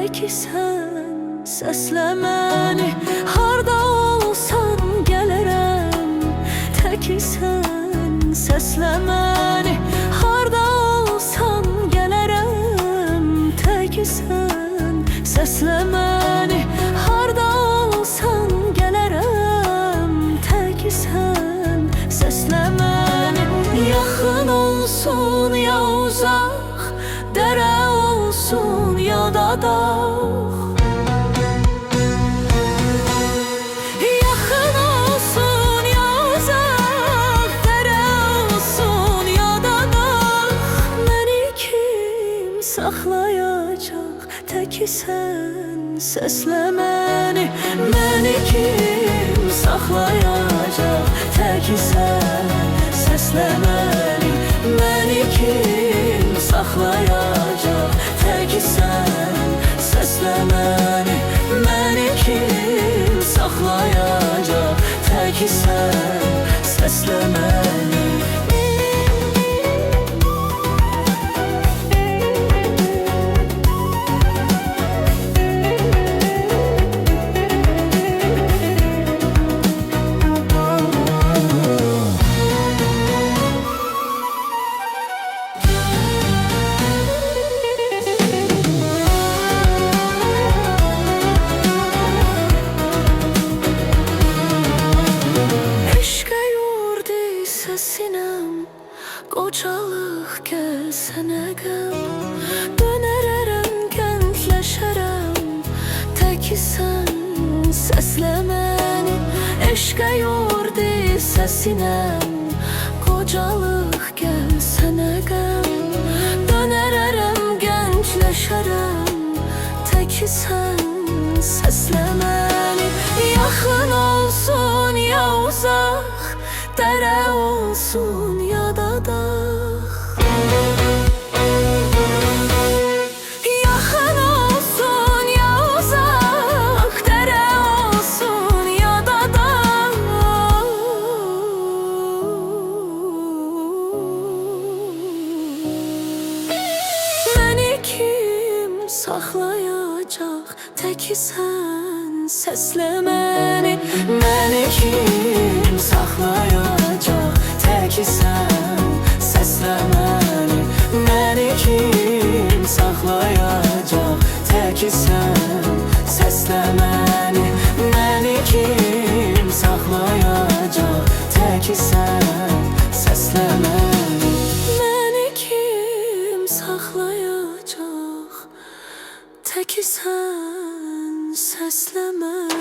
Təki sən səslə məni, harda olsan gələrəm. Təki sən səslə məni, harda olsan gələrəm. Təki sən səslə məni, harda olsan gələrəm. Təki sən səslə məni. Yaxın olsun ya uzaq, dərə olsun ya da dağ. Yaxın olsun ya uzaq, dərə olsun ya da dağ. Məni kim saxlayacaq, təki sən səslə məni. Məni kim saxlayacaq, təki sən səslə məni. Məni kim saxlayacaq, təki sən səslə məni. Məni kim saxlayacaq, təki sən səslə məni. Sinem qocalıq gəlsənə qəm, dönərərəm, gəncləşərəm. Təki sən səslə məni. Eşqə yordu səsinem, qocalıq gəlsənə qəm, dönərərəm, gəncləşərəm. Təki sən səslə məni. Yaxın olsun ya uzaq, dərə olsun ya da dağ. Yaxın olsun ya uzaq, dərə olsun ya da dağ. Məni kim saxlayacaq, təki sən səslə məni. Məni kim saxlayacaq, təki sən səslə məni. Məni kim saxlayacaq, təki sən səslə məni. Məni kim saxlayacaq, təki sən səslə məni. Məni kim saxlayacaq, təki sən səslə məni.